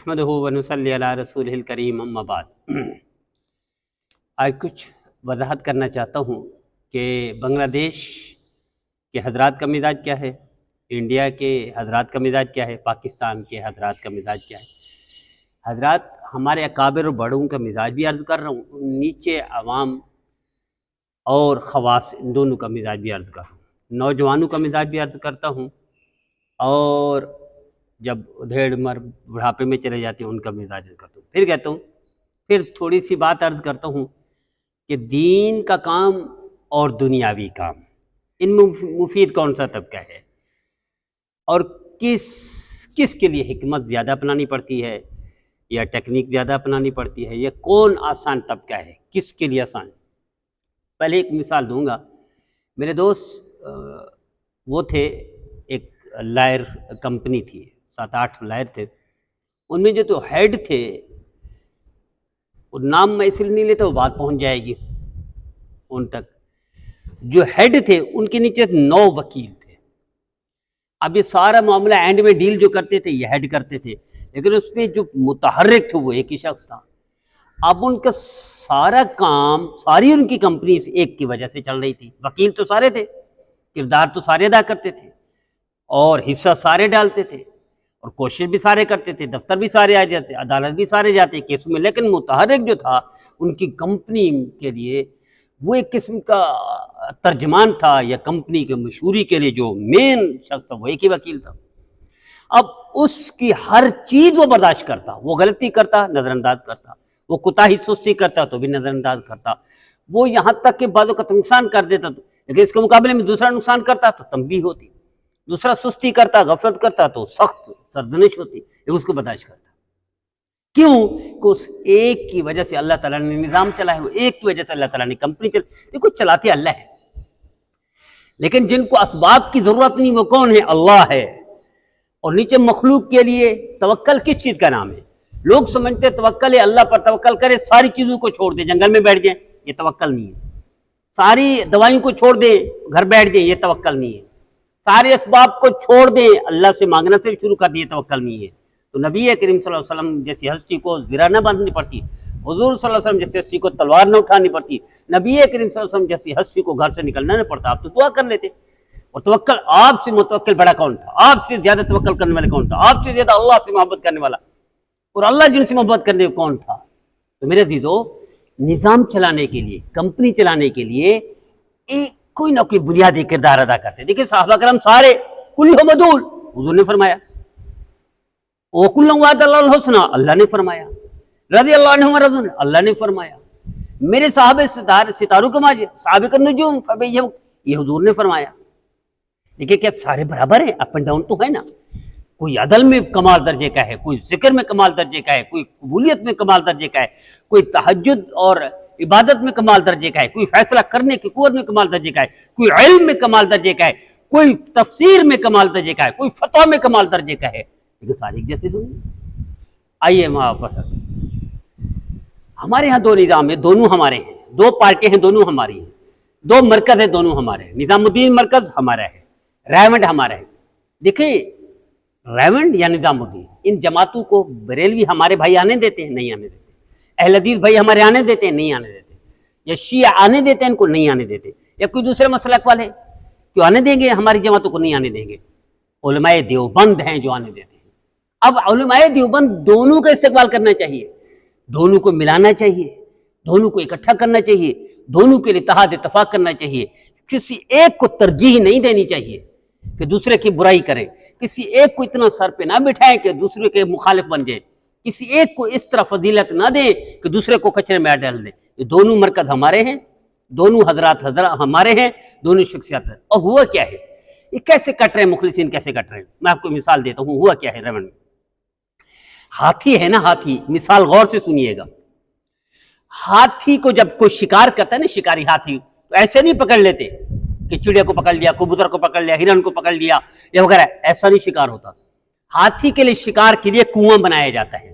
نحمدہ و نصلی علی رسولہ الکریم اما بعد۔ آج کچھ وضاحت کرنا چاہتا ہوں کہ بنگلہ دیش کے حضرات کا مزاج کیا ہے، انڈیا کے حضرات کا مزاج کیا ہے، پاکستان کے حضرات کا مزاج کیا ہے۔ حضرات، ہمارے اکابر اور بڑوں کا مزاج بھی عرض کر رہا ہوں، نیچے عوام اور خواص ان دونوں کا مزاج بھی عرض کر رہا ہوں، نوجوانوں کا مزاج بھی عرض کرتا ہوں، اور جب ادھیڑ مر بڑھاپے میں چلے جاتے ہیں ان کا مزاج عرض کرتا ہوں۔ پھر کہتا ہوں، پھر تھوڑی سی بات عرض کرتا ہوں کہ دین کا کام اور دنیاوی کام، ان میں مفید کون سا طبقہ ہے، اور کس کے لیے حکمت زیادہ اپنانی پڑتی ہے یا ٹیکنیک زیادہ اپنانی پڑتی ہے، یا کون آسان طبقہ ہے، کس کے لیے آسان۔ پہلے ایک مثال دوں گا۔ میرے دوست وہ تھے، ایک لائر کمپنی تھی، 7-8 لائر تھے، ان میں جو تو ہیڈ تھے، وہ نام میں اس لیے نہیں لیتا، وہ بات پہنچ جائے گی ان تک۔ جو ہیڈ تھے ان کے نیچے 9 وکیل تھے۔ اب یہ سارا معاملہ اینڈ میں ڈیل جو کرتے تھے یہ ہیڈ کرتے تھے، لیکن اس پہ جو متحرک تھے وہ ایک ہی شخص تھا۔ اب ان کا سارا کام، ساری ان کی کمپنی اس ایک کی وجہ سے چل رہی تھی۔ وکیل تو سارے تھے، کردار تو سارے ادا کرتے تھے، اور حصہ سارے ڈالتے تھے، اور کوشش بھی سارے کرتے تھے، دفتر بھی سارے آ جاتے، عدالت بھی سارے جاتے کیسوں میں، لیکن متحرک جو تھا ان کی کمپنی کے لیے وہ ایک قسم کا ترجمان تھا، یا کمپنی کے مشہوری کے لیے جو مین شخص تھا وہ ایک ہی وکیل تھا۔ اب اس کی ہر چیز وہ برداشت کرتا، وہ غلطی کرتا نظر انداز کرتا، وہ کوتاہی سستی کرتا تو بھی نظر انداز کرتا، وہ یہاں تک کہ بعض اوقات نقصان کر دیتا، لیکن اس کے مقابلے میں دوسرا نقصان کرتا تو تنبیہ ہوتی، دوسرا سستی کرتا، غفلت کرتا تو سخت سرزنش ہوتی، لیکن اس کو برداشت کرتا۔ کیوں؟ کہ اس ایک کی وجہ سے اللہ تعالیٰ نے نظام چلایا، وہ ایک کی وجہ سے اللہ تعالیٰ نے کمپنی چلائی۔ دیکھو، چلاتے اللہ ہے، لیکن جن کو اسباب کی ضرورت نہیں وہ کون ہے؟ اللہ ہے۔ اور نیچے مخلوق کے لیے توکل کس چیز کا نام ہے؟ لوگ سمجھتے توکل ہے اللہ پر توکل کرے، ساری چیزوں کو چھوڑ دے، جنگل میں بیٹھ جائیں، یہ توکل نہیں ہے۔ ساری دوائیوں کو چھوڑ دیں، گھر بیٹھ جائیں، یہ توکل نہیں ہے۔ سارے اسباب کو چھوڑ دیں، اللہ سے مانگنا سے شروع کر دیں، یہ توکل نہیں ہے۔ تو نبی کریم صلی اللہ علیہ وسلم جیسی ہستی کو زرہ نہ باندھنی پڑتی، حضور صلی اللہ علیہ وسلم جیسی ہستی کو تلوار نہ اٹھانی پڑتی، نبی کریم صلی اللہ علیہ وسلم جیسی ہستی کو گھر سے نکلنا نہ پڑتا، آپ تو دعا کر لیتے۔ اور توکل، آپ سے متوکل بڑا کون تھا؟ آپ سے زیادہ توکل کرنے والا کون تھا؟ آپ سے زیادہ اللہ سے محبت کرنے والا، اور اللہ جن سے محبت کرنے کون تھا؟ تو میرے عزیزو، نظام چلانے کے لیے، کمپنی چلانے کے لیے ایک کوئی نہ کوئی بنیادی کردار ادا کرتے۔ دیکھیں صحابہ کرام سارے کلھم عدول، حضور نے فرمایا، وَكُلًّا وَعَدَ اللَّهُ الْحُسْنَىٰ، اللہ نے فرمایا، رضی اللہ عنہم ورضوا، اللہ نے فرمایا، میرے صحابہ ستاروں کا ماجد، صحابہ النجوم فبیہم، یہ حضور نے فرمایا۔ دیکھیں کیا سارے برابر ہیں؟ اپ اینڈ ڈاؤن تو ہے نا۔ کوئی عدل میں کمال درجے کا ہے، کوئی ذکر میں کمال درجے کا ہے، کوئی قبولیت میں کمال درجے کا ہے، کوئی تہجد اور عبادت میں کمال درجے کا ہے، کوئی فیصلہ کرنے کی قوت میں کمال درجے کا ہے، کوئی علم میں کمال درجے کا ہے، کوئی تفسیر میں کمال درجے کا ہے، کوئی فتویٰ میں کمال درجے کا ہے، لیکن سارے ایک جیسے دونوں۔ آئیے واپس، ہمارے ہاں 2 نظام ہیں، دونوں ہمارے ہیں، 2 پارٹیاں ہیں، دونوں ہماری ہیں، 2 مرکز ہیں، دونوں ہمارے ہیں۔ نظام الدین مرکز ہمارا ہے، ریونڈ ہمارا ہے۔ دیکھیں، ریونڈ یا نظام الدین، ان جماعتوں کو بریلوی ہمارے بھائی آنے دیتے ہیں؟ نہیں آنے دیتے۔ اہل حدیث بھائی ہمارے آنے دیتے ہیں؟ نہیں آنے دیتے۔ یا شیعہ آنے دیتے ہیں؟ ان کو نہیں آنے دیتے۔ یا کوئی دوسرے مسلک والے کیوں آنے دیں گے؟ ہماری جماعتوں کو نہیں آنے دیں گے۔ علماء دیوبند ہیں جو آنے دیتے ہیں۔ اب علماء دیوبند دونوں کا استقبال کرنا چاہیے، دونوں کو ملانا چاہیے، دونوں کو اکٹھا کرنا چاہیے، دونوں کے لیے اتحاد اتفاق کرنا چاہیے۔ کسی ایک کو ترجیح نہیں دینی چاہیے کہ دوسرے کی برائی کریں، کسی ایک کو اتنا سر پہ نہ بٹھائیں کہ دوسرے کے مخالف بن جائے، کسی ایک کو اس طرح فضیلت نہ دیں کہ دوسرے کو کچرے میں ڈال دیں۔ یہ دونوں مرکز ہمارے ہیں، دونوں حضرات ہمارے ہیں، دونوں شخصیات ہیں۔ اور ہوا کیا ہے؟ یہ کیسے کٹ رہے ہیں مخلصین، کیسے کٹ رہے ہیں؟ میں آپ کو مثال دیتا ہوں۔ ہوا کیا ہے ریونڈ میں؟ ہاتھی ہے نا، ہاتھی، مثال غور سے سنیے گا۔ ہاتھی کو جب کوئی شکار کرتا ہے نا، شکاری ہاتھی، تو ایسے نہیں پکڑ لیتے کہ چڑیا کو پکڑ لیا، کبوتر کو پکڑ لیا، ہرن کو پکڑ لیا یا وغیرہ، ایسا نہیں شکار ہوتا۔ ہاتھی کے لیے شکار کے لیے کنواں بنایا جاتا ہے،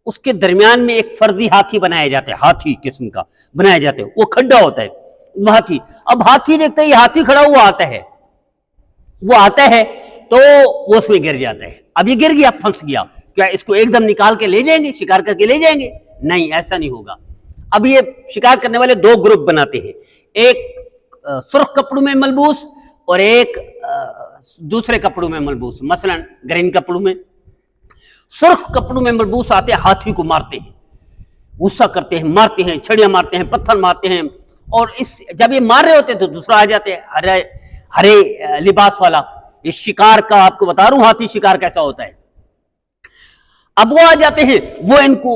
اس کے درمیان میں ایک فرضی ہاتھی بنایا جاتا ہے، ہاتھی قسم کا بنایا جاتا ہے، وہ کھڈا ہوتا ہے وہ ہاتھی۔ اب ہاتھی دیکھتا ہے یہ ہاتھی کھڑا ہوا آتا ہے تو وہ اس میں گر جاتا ہے۔ اب یہ گر گیا، پھنس گیا، کیا اس کو ایک دم نکال کے لے جائیں گے, شکار کر کے لے جائیں گے؟ نہیں, ایسا نہیں ہوگا. اب یہ شکار کرنے والے دو گروپ بناتے ہیں, ایک سرخ کپڑوں میں ملبوس اور ایک دوسرے کپڑوں میں ملبوس, مثلا گرین کپڑوں میں. سرخ کپڑوں میں ملبوس آتے ہیں, ہاتھی کو مارتے ہیں, غصہ کرتے ہیں, مارتے ہیں, چھڑیاں مارتے ہیں, پتھر مارتے ہیں, اور جب یہ مار رہے ہوتے ہیں تو دوسرا آ جاتے ہیں ہرے لباس والا. یہ شکار کا آپ کو بتا رہا ہوں ہاتھی شکار کیسا ہوتا ہے. اب وہ آ جاتے ہیں, وہ ان کو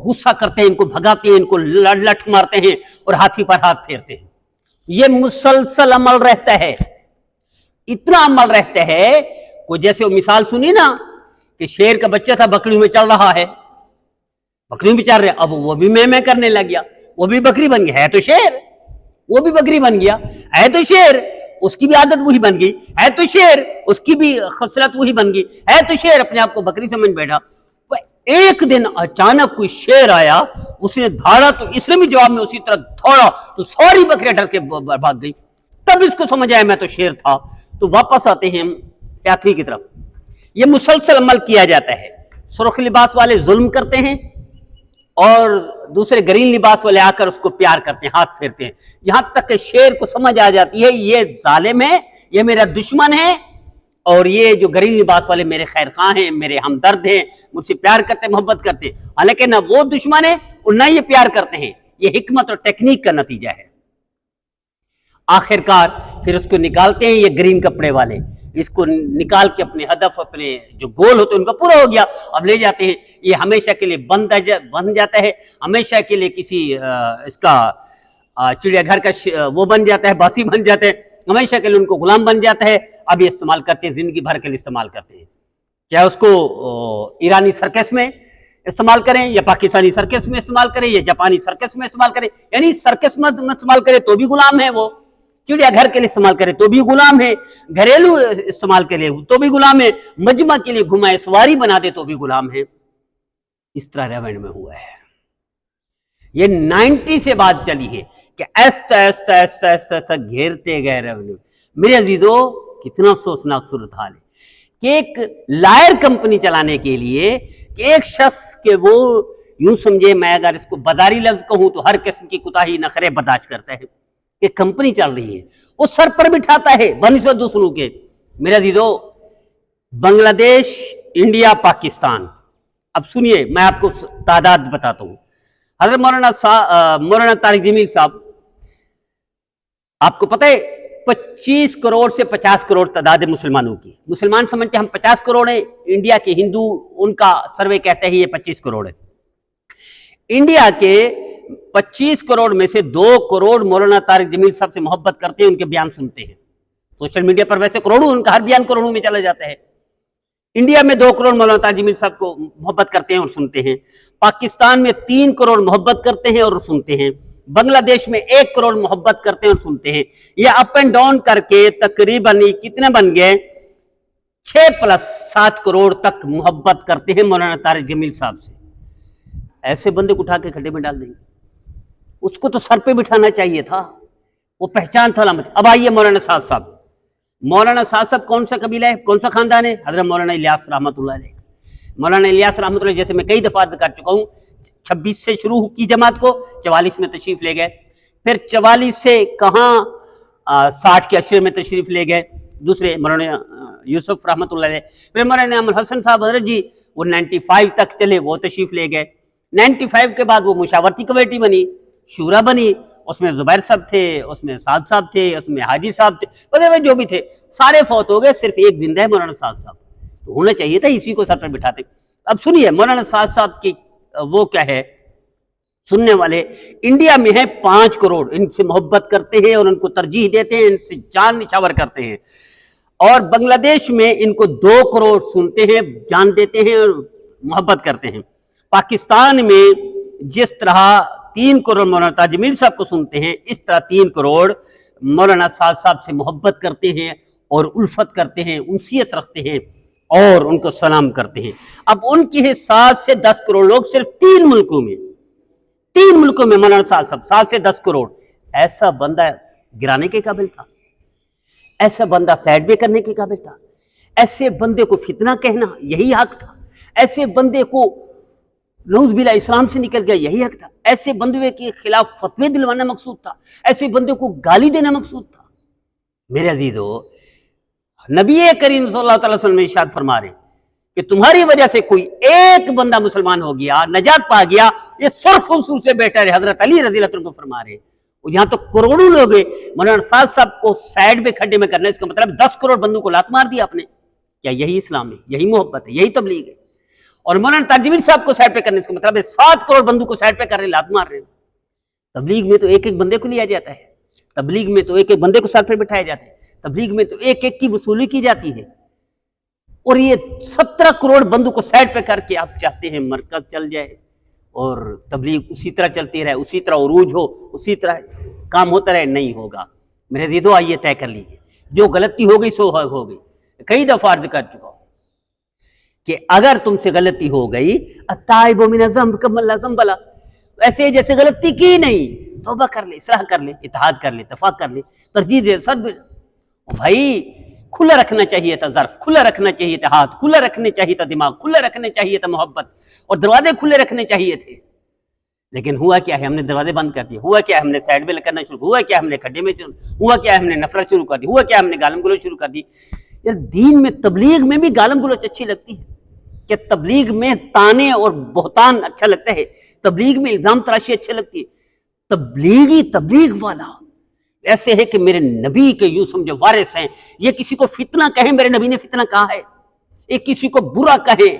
غصہ کرتے ہیں, ان کو بھگاتے ہیں, ان کو لٹ مارتے ہیں اور ہاتھی پر ہاتھ پھیرتے ہیں. یہ مسلسل عمل رہتا ہے, اتنا عمل رہتا ہے. کوئی جیسے وہ مثال سنی نا کہ شیر کا بچہ تھا, بکریوں میں چل رہا ہے, بکریوں میں چل رہے, اب وہ بھی میں کرنے لگ گیا, وہ بھی بکری بن گیا, ہے تو شیر, وہ بھی بکری بن گیا, ہے تو شیر, اس کی بھی عادت وہی بن گئی, ہے تو شیر, اس کی بھی خصلت وہی بن گئی, ہے تو شیر, اپنے آپ کو بکری سمجھ بیٹھا. ایک دن اچانک کوئی شیر آیا, اس نے دھاڑا تو اس نے بھی جواب میں اسی طرح دھاڑا, تو ساری بکریاں ڈر کے بھاگ گئی. تب اس کو سمجھ آیا میں تو شیر تھا. تو واپس آتے ہیں ہاتھی کی طرف. یہ مسلسل عمل کیا جاتا ہے. سرخ لباس والے ظلم کرتے ہیں اور دوسرے گرین لباس والے آ کر اس کو پیار کرتے ہیں, ہاتھ پھیرتے ہیں, یہاں تک کہ شیر کو سمجھ آ جاتی ہے یہ ظالم ہے, یہ میرا دشمن ہے, اور یہ جو گرین لباس والے میرے خیر خواہ ہیں, میرے ہمدرد ہیں, مجھ سے پیار کرتے ہیں, محبت کرتے ہیں. حالانکہ نہ وہ دشمن ہے اور نہ یہ پیار کرتے ہیں. یہ حکمت اور ٹیکنیک کا نتیجہ ہے. آخر کار پھر اس کو نکالتے ہیں یہ گرین کپڑے والے, اس کو نکال کے اپنے ہدف, اپنے جو گول ہوتے ہیں ان کا پورا ہو گیا, اب لے جاتے ہیں. یہ ہمیشہ کے لیے بن جاتا ہے, ہمیشہ کے لیے کسی اس کا چڑیا گھر کا وہ بن جاتا ہے, باسی بن جاتا ہے, ہمیشہ کے لیے ان کو غلام بن جاتا ہے. اب یہ استعمال کرتے ہیں, زندگی بھر کے لیے استعمال کرتے ہیں, چاہے اس کو ایرانی سرکس میں استعمال کریں یا پاکستانی سرکس میں استعمال کریں یا جاپانی سرکس میں استعمال کریں. یعنی سرکس میں استعمال کرے تو بھی غلام ہے, وہ چڑیا گھر کے لیے استعمال کرے تو بھی غلام ہے, گھریلو استعمال کے لیے تو بھی غلام ہے, مجمع کے لیے گھمائے سواری بنا دے تو بھی غلام ہے. اس طرح ریونڈ میں ہوا ہے. یہ 90 سے بات چلی ہے کہ ایسا ایسا ایسا ایسا ایسا گھیرتے گئے ریونڈ. میرے عزیزو, کتنا افسوسناک صورتحال ہے کہ ایک لائر کمپنی چلانے کے لیے کہ ایک شخص کے وہ یوں سمجھے, میں اگر اس کو بداری لفظ کہوں تو ہر قسم کی کوتاہی نخرے برداشت کرتا ہے, کہ کمپنی چل رہی ہے, وہ سر پر بٹھاتا ہے بنسبت دوسروں کے. میرے عزیزو, بنگلہ دیش, انڈیا, پاکستان, اب سنیے میں آپ کو تعداد بتاتا ہوں. حضرت مولانا طارق جمیل صاحب, آپ کو پتہ ہے 25 کروڑ سے 50 کروڑ تعداد مسلمانوں کی. مسلمان سمجھتے ہم 50 کروڑ ہیں, انڈیا کے ہندو ان کا سروے کہتا ہے یہ 25 کروڑ ہے. انڈیا کے 25 کروڑ میں سے 2 کروڑ مولانا طارق جمیل صاحب سے محبت کرتے ہیں, ان کے بیان سنتے ہیں. سوشل میڈیا پر ویسے کروڑوں, ان کا ہر بیان کروڑوں میں چلا جاتا ہے. انڈیا میں 2 کروڑ مولانا طارق جمیل صاحب کو محبت کرتے ہیں اور سنتے ہیں. پاکستان میں 3 کروڑ محبت کرتے ہیں اور سنتے ہیں. بنگلہ دیش میں 1 کروڑ محبت کرتے ہیں اور سنتے ہیں. یہ اپ اینڈ ڈاؤن کر کے تقریباً کتنے بن گئے, 6+7 کروڑ تک محبت کرتے ہیں مولانا طارق جمیل صاحب سے. ایسے بندے کو اٹھا کے کھڈے میں ڈال دیں گے. اس کو تو سر پہ بٹھانا چاہیے تھا, وہ پہچان تھا, علامت. اب آئیے مولانا سعد صاحب. مولانا سعد صاحب کون سا قبیلہ ہے, کون سا خاندان ہے؟ حضرت مولانا الیاس رحمۃ اللہ علیہ. مولانا الیاس رحمۃ اللہ, جیسے میں کئی دفعہ کر چکا ہوں, 26 سے شروع کی جماعت کو 44 میں تشریف لے گئے, پھر 44 سے کہاں 60 کے عشرے میں تشریف لے گئے دوسرے مولانا یوسف رحمۃ اللہ علیہ, پھر مولانا امن حسن صاحب حضرت جی وہ 95 تک چلے, وہ تشریف لے گئے. 95 کے بعد وہ مشاورتی کمیٹی بنی, شورا بنی, اس میں زبیر صاحب تھے, اس میں سعد صاحب تھے, اس میں حاجی صاحب تھے, وغیرہ جو بھی تھے, سارے فوت ہو گئے, صرف ایک زندہ ہے مولانا سعد صاحب. تو ہونا چاہیے تھا اسی کو سر پر بٹھاتے. اب سنیے مولانا سعد صاحب کی وہ کیا ہے, سننے والے انڈیا میں ہیں 5 کروڑ, ان سے محبت کرتے ہیں اور ان کو ترجیح دیتے ہیں, ان سے جان نچھاور کرتے ہیں. اور بنگلہ دیش میں ان کو 2 کروڑ سنتے ہیں, جان دیتے ہیں اور محبت کرتے ہیں. پاکستان میں جس طرح 3 کروڑ مولانا طارق جمیل صاحب کو سنتے ہیں, اس طرح 3 کروڑ مولانا سعد صاحب سے محبت کرتے ہیں اور الفت کرتے ہیں, انسیت رکھتے ہیں اور ان کو سلام کرتے ہیں. اب ان کی 7 سے 10 کروڑ لوگ صرف 3 ملکوں میں مولانا صاحب 7 سے 10 کروڑ. ایسا بندہ گرانے کے قابل تھا, ایسا بندہ سائڈ پہ کرنے کے قابل تھا, ایسے بندے کو فتنہ کہنا یہی حق تھا, ایسے بندے کو نعوذ باللہ اسلام سے نکل گیا، یہی حق تھا؟ ایسے بندے کے خلاف فتوے دلوانا مقصود تھا؟ ایسے بندے کو گالی دینا مقصود تھا؟ میرے عزیزو، نبی کریم صلی اللہ علیہ وسلم ارشاد فرما رہے ہیں کہ تمہاری وجہ سے کوئی ایک بندہ مسلمان ہو گیا، نجات پا گیا، یہ سرخ خنصور سے بیٹر ہے۔ حضرت علی رضی اللہ عنہ کو فرما رہے ہیں، یہاں تو کروڑوں لوگ ہیں، مولانا سعد صاحب کو سائڈ میں کھڈے میں کرنا، اس کا مطلب 10 کروڑ بندوں کو لات مار دیا آپ نے۔ کیا یہی اسلام ہے؟ یہی محبت ہے؟ یہی تبلیغ ہے؟ اور مولانا تاج الدین صاحب کو سائڈ پہ کرنے، اس کا مطلب ہے 7 کروڑ بندوں کو سائڈ پہ کر رہے ہیں، لات مار رہے ہیں۔ تبلیغ میں تو ایک ایک بندے کو لیا جاتا ہے، تبلیغ میں تو ایک ایک بندے کو ساتھ پہ بٹھایا جاتا ہے، تبلیغ میں تو ایک ایک کی وصولی کی جاتی ہے، اور یہ 17 کروڑ بندوں کو سائڈ پہ کر کے آپ چاہتے ہیں مرکز چل جائے اور تبلیغ اسی طرح چلتی رہے، اسی طرح عروج ہو، اسی طرح کام ہوتا رہے؟ نہیں ہوگا میرے عزیزو۔ آئیے طے کر لیجیے، جو غلطی ہو گئی سو ہو گئی۔ کئی دفعہ عرض کر چکا ہوں کہ اگر تم سے غلطی ہو گئی، التائب من الذنب کمن لا ذنب لہ، ایسے جیسے غلطی کی نہیں، توبہ کر لے، اصلاح کر لے، اتحاد کر لے، اتفاق کر لے، ترجیح دے سب۔ بھائی کھلا رکھنا چاہیے تھا ظرف، کھلا رکھنا چاہیے تھا ہاتھ، کھلا رکھنے چاہیے تھا دماغ، کھلا رکھنے چاہیے تھا محبت، اور دروازے کھلے رکھنے چاہیے تھے۔ لیکن ہوا کیا ہے؟ ہم نے دروازے بند کر دیے۔ ہوا کیا؟ ہم نے سائڈ میں کرنا شروع، ہوا کیا؟ ہم نے کھڈے میں ہوا کیا؟ ہم نے نفرت شروع کر دی، ہوا کیا؟ ہم نے گالم گلوچ شروع کر دی۔ یار دین میں، تبلیغ میں بھی گالم گلوچ اچھی لگتی ہے کہ تبلیغ میں تانے اور بہتان اچھا لگتا ہے، تبلیغ میں الزام تراشی اچھی لگتی ہے۔ تبلیغ والا ایسے ہے کہ میرے نبی کے یوں سمجھو وارث ہیں، یہ کسی کو فتنہ کہیں، میرے نبی نے فتنہ کہا ہے، یہ کسی کو برا کہے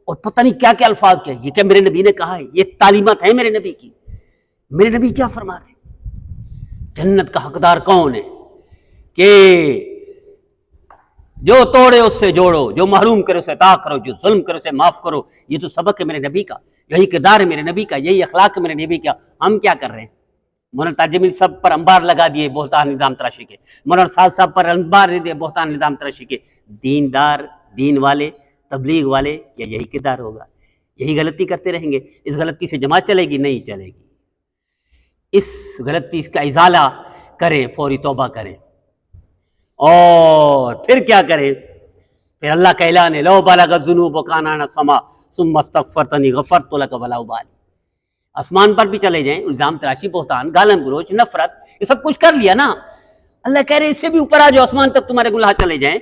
اور پتہ نہیں کیا کیا الفاظ کہے، یہ کیا میرے نبی نے کہا ہے؟ یہ تعلیمات ہیں میرے نبی کی۔ میرے نبی کیا فرماتے ہیں؟ جنت کا حقدار کون ہے؟ کہ جو توڑے اس سے جوڑو، جو محروم کرے اسے عطا کرو، جو ظلم کرے اسے معاف کرو۔ یہ تو سبق ہے میرے نبی کا، یہی کردار ہے میرے نبی کا، یہی اخلاق ہے میرے نبی کا۔ ہم کیا کر رہے ہیں؟ مولانا تاج الدین صاحب پر انبار لگا دیے بہتان نظام تراشی کے، مولانا سعد صاحب پر انبار دے دیے بہتان نظام تراشی کے۔ دیندار، دین والے، تبلیغ والے، کیا یہی کردار ہوگا؟ یہی غلطی کرتے رہیں گے؟ اس غلطی سے جماعت چلے گی؟ نہیں چلے گی۔ اس غلطی کا ازالہ کریں، فوری توبہ کریں، اور پھر کیا کریں؟ پھر اللہ کا اعلان ہے، لو بلغ الذنوب کانان السما ثم استغفرتنی غفرت لک ولا ابالی۔ آسمان پر بھی چلے جائیں، الزام تراشی، بہتان، گالم گلوچ، نفرت، یہ سب کچھ کر لیا نا۔ اللہ کہہ رہے اس سے بھی اوپر آ جاؤ، آسمان تک تمہارے گناہ چلے جائیں،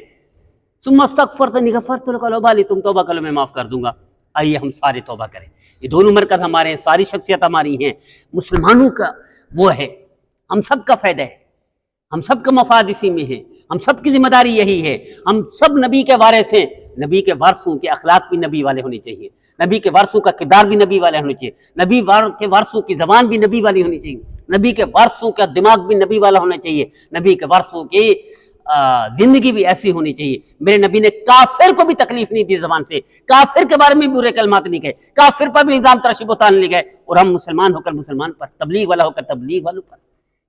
ثم استغفرتنی غفرت لک ولا ابالی، تم توبہ کرو میں معاف کر دوں گا۔ آئیے ہم سارے توبہ کریں۔ یہ دونوں مرکز ہمارے ہیں، ساری شخصیت ہماری ہیں، مسلمانوں کا وہ ہے، ہم سب کا فائدہ ہے، ہم سب کا مفاد اسی میں ہے، ہم سب کی ذمہ داری یہی ہے۔ ہم سب نبی کے وارث ہیں، نبی کے وارثوں کے اخلاق بھی نبی والے ہونے چاہیے، نبی کے وارثوں کا کردار بھی نبی والے ہونے چاہیے، نبی کے وارثوں کی زبان بھی نبی والی ہونی چاہیے، نبی کے وارثوں کا دماغ بھی نبی والا ہونا چاہیے، نبی کے وارثوں کی زندگی بھی ایسی ہونی چاہیے۔ میرے نبی نے کافر کو بھی تکلیف نہیں دی زبان سے، کافر کے بارے میں برے کلمات نہیں کہے، کافر پر بھی الزام تراشی بہتان نہیں گئے، اور ہم مسلمان ہو کر مسلمان پر، تبلیغ والا ہو کر تبلیغ والوں پر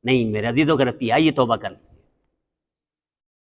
نہیں۔ میرے عزیزوں غلطی، آئیے توبہ کر لیں۔